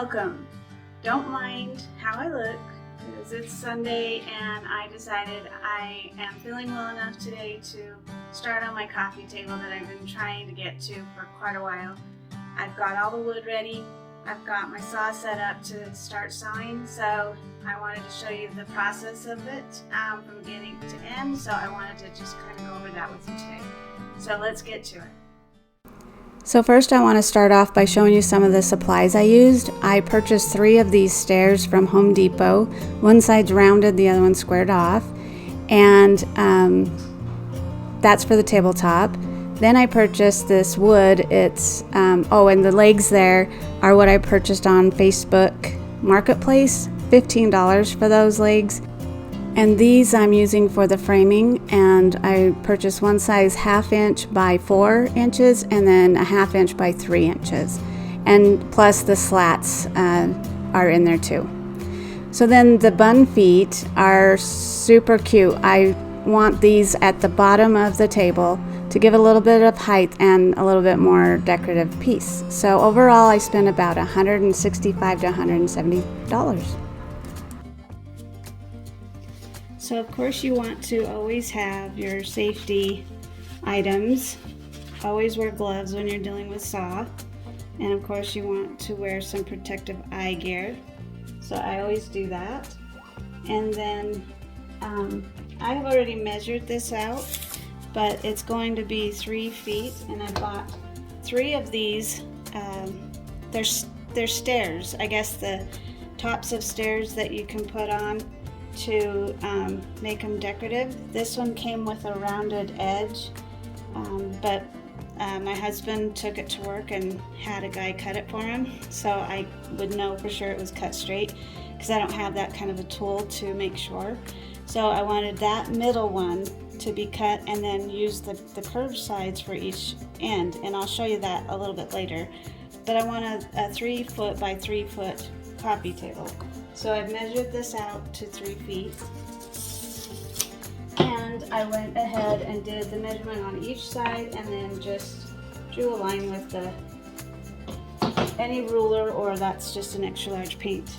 welcome. Don't mind how I look because it's Sunday and I decided I am feeling well enough today to start on my coffee table that I've been trying to get to for quite a while. I've got all the wood ready. I've got my saw set up to start sawing, so I wanted to show you the process of it from beginning to end, so I wanted to just kind of go over that with you today. So let's get to it. So first I want to start off by showing you some of the supplies I used. I purchased 3 of these stairs from Home Depot. One side's rounded, the other one's squared off. And that's for the tabletop. Then I purchased this wood. It's, and the legs there are what I purchased on Facebook Marketplace. $15 for those legs. And these I'm using for the framing, and I purchased one size 1/2 inch by 4 inches and then a 1/2 inch by 3 inches. And plus the slats are in there too. So then the bun feet are super cute. I want these at the bottom of the table to give a little bit of height and a little bit more decorative piece. So overall I spent about $165 to $170. So of course you want to always have your safety items. Always wear gloves when you're dealing with saw. And of course you want to wear some protective eye gear. So I always do that. And then I have already measured this out, but it's going to be 3 feet, and I bought 3 of these. They're stairs, I guess the tops of stairs that you can put on to make them decorative. This one came with a rounded edge, but my husband took it to work and had a guy cut it for him, so I would know for sure it was cut straight because I don't have that kind of a tool to make sure. So I wanted that middle one to be cut and then use the curved sides for each end, and I'll show you that a little bit later. But I want a 3 foot by 3 foot coffee table. So I've measured this out to 3 feet, and I went ahead and did the measurement on each side and then just drew a line with any ruler, or that's just an extra large paint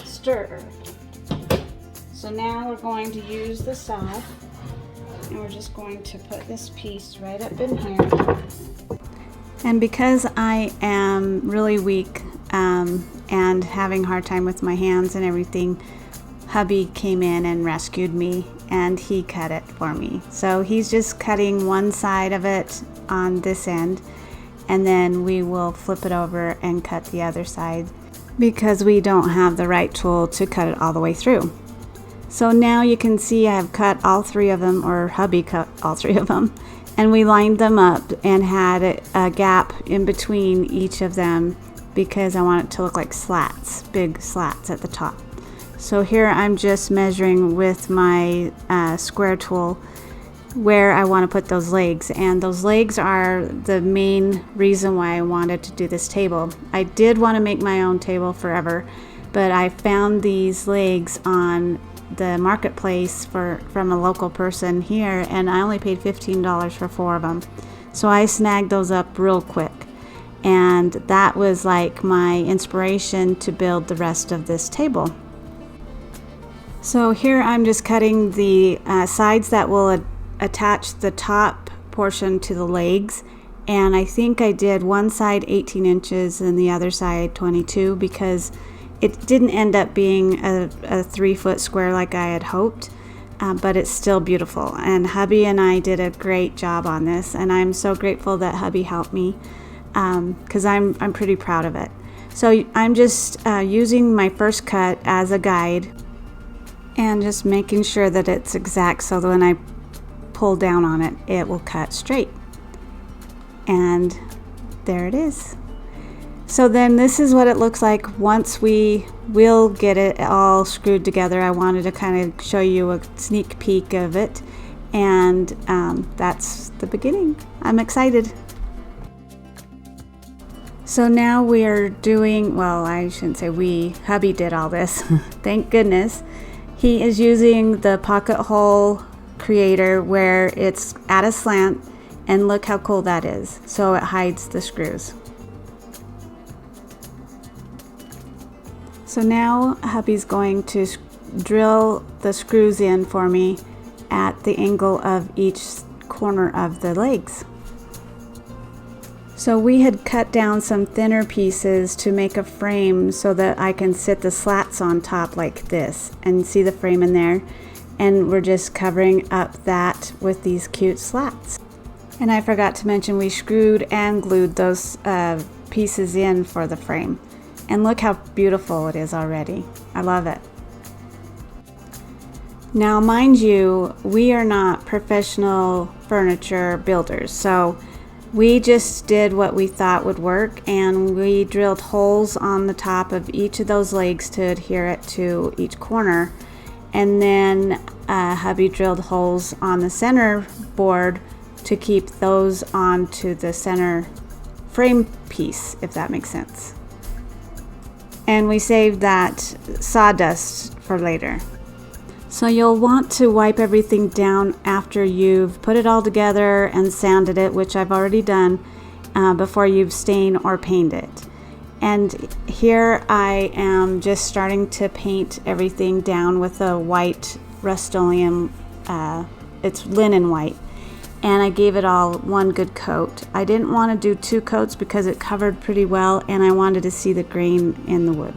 stirrer. So now we're going to use the saw, and we're just going to put this piece right up in here. And because I am really weak and having a hard time with my hands and everything, hubby came in and rescued me, and he cut it for me. So he's just cutting one side of it on this end, and then we will flip it over and cut the other side because we don't have the right tool to cut it all the way through. So now you can see I have cut all 3 of them, or hubby cut all 3 of them, and we lined them up and had a gap in between each of them because I want it to look like slats, big slats at the top. So here I'm just measuring with my square tool where I want to put those legs, and those legs are the main reason why I wanted to do this table. I did want to make my own table forever, but I found these legs on the marketplace from a local person here, and I only paid $15 for 4 of them. So I snagged those up real quick, and that was like my inspiration to build the rest of this table. So here I'm just cutting the sides that will attach the top portion to the legs, and I think I did one side 18 inches and the other side 22 because it didn't end up being a 3 foot square like I had hoped, but it's still beautiful. And hubby and I did a great job on this, and I'm so grateful that hubby helped me because I'm pretty proud of it. So I'm just using my first cut as a guide and just making sure that it's exact so that when I pull down on it, it will cut straight. And there it is. So then this is what it looks like once we will get it all screwed together. I wanted to kind of show you a sneak peek of it, and that's the beginning. I'm excited. So now we're doing, well, I shouldn't say we, hubby did all this. Thank goodness. He is using the pocket hole creator where it's at a slant, and look how cool that is. So it hides the screws. So now hubby's going to drill the screws in for me at the angle of each corner of the legs. So we had cut down some thinner pieces to make a frame so that I can sit the slats on top like this and see the frame in there. And we're just covering up that with these cute slats. And I forgot to mention we screwed and glued those pieces in for the frame. And look how beautiful it is already. I love it. Now, mind you, we are not professional furniture builders, so we just did what we thought would work, and we drilled holes on the top of each of those legs to adhere it to each corner. And then hubby drilled holes on the center board to keep those onto the center frame piece, if that makes sense. And we saved that sawdust for later. So you'll want to wipe everything down after you've put it all together and sanded it, which I've already done, before you've stained or painted it. And here I am just starting to paint everything down with a white Rust-Oleum, it's linen white. And I gave it all one good coat. I didn't want to do 2 coats because it covered pretty well, and I wanted to see the grain in the wood.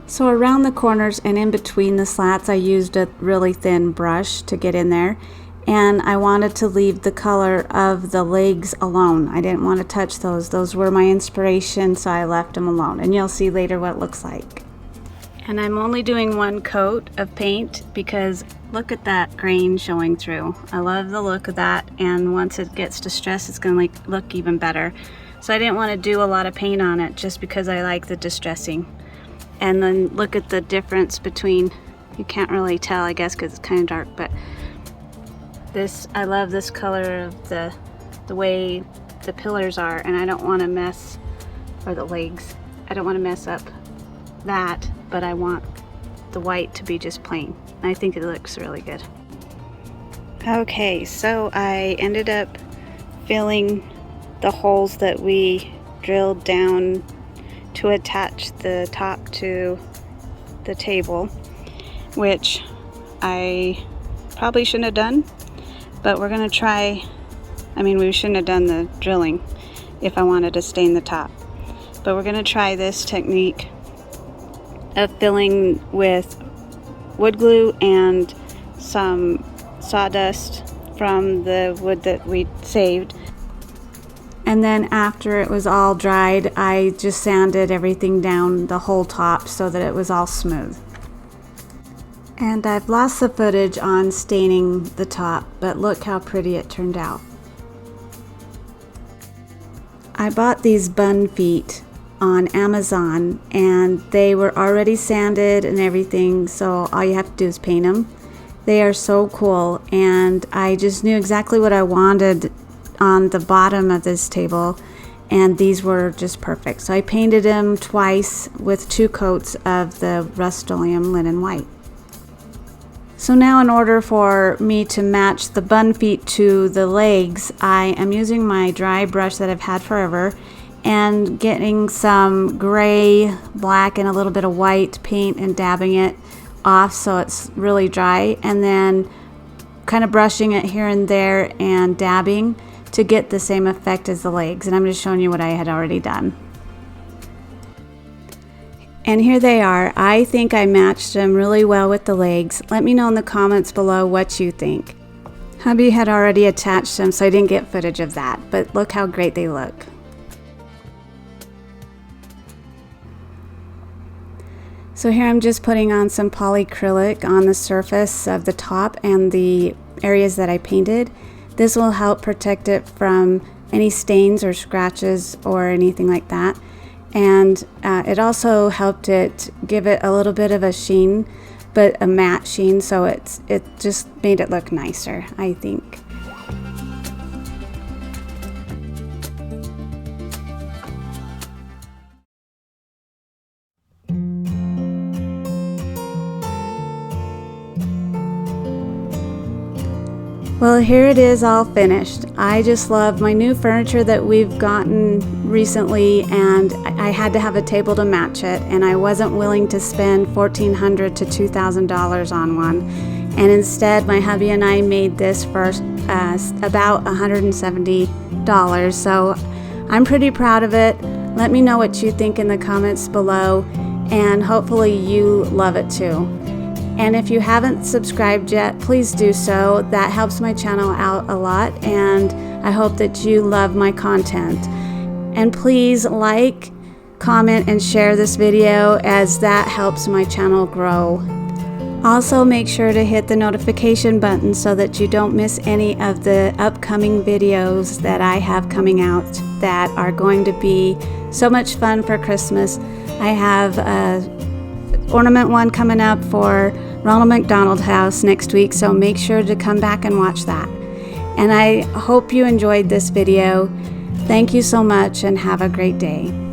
So around the corners and in between the slats, I used a really thin brush to get in there, and I wanted to leave the color of the legs alone. I didn't want to touch those. Those were my inspiration, so I left them alone, and you'll see later what it looks like. And I'm only doing 1 coat of paint because look at that grain showing through. I love the look of that, and once it gets distressed, it's going to look even better. So I didn't want to do a lot of paint on it just because I like the distressing. And then look at the difference between, you can't really tell I guess because it's kind of dark, but this, I love this color of the way the pillars are, and I don't want to mess, or the legs, I don't want to mess up that, but I want the white to be just plain. I think it looks really good. Okay, so I ended up filling the holes that we drilled down to attach the top to the table, which I probably shouldn't have done, but we're gonna try. I mean, we shouldn't have done the drilling if I wanted to stain the top, but we're gonna try this technique of filling with wood glue and some sawdust from the wood that we saved. And then after it was all dried, I just sanded everything down the whole top so that it was all smooth. And I've lost the footage on staining the top, but look how pretty it turned out. I bought these bun feet on Amazon, and they were already sanded and everything, so all you have to do is paint them. They are so cool, and I just knew exactly what I wanted on the bottom of this table, and these were just perfect. So I painted them twice with 2 coats of the Rust-Oleum linen white. So now, in order for me to match the bun feet to the legs, I am using my dry brush that I've had forever and getting some gray, black, and a little bit of white paint and dabbing it off so it's really dry, and then kind of brushing it here and there and dabbing to get the same effect as the legs. And I'm just showing you what I had already done. And here they are. I think I matched them really well with the legs. Let me know in the comments below what you think. Hubby had already attached them, so I didn't get footage of that, but look how great they look. So here I'm just putting on some polyacrylic on the surface of the top and the areas that I painted. This will help protect it from any stains or scratches or anything like that. And it also helped it give it a little bit of a sheen, but a matte sheen, so it just made it look nicer, I think. Well, here it is all finished. I just love my new furniture that we've gotten recently, and I had to have a table to match it, and I wasn't willing to spend $1,400 to $2,000 on one. And instead, my hubby and I made this for about $170. So I'm pretty proud of it. Let me know what you think in the comments below, and hopefully you love it too. And if you haven't subscribed yet, please do so. That helps my channel out a lot, and I hope that you love my content. And please like, comment, and share this video, as that helps my channel grow. Also, make sure to hit the notification button so that you don't miss any of the upcoming videos that I have coming out that are going to be so much fun for Christmas. I have an ornament one coming up for Ronald McDonald House next week, so make sure to come back and watch that. And I hope you enjoyed this video. Thank you so much, and have a great day.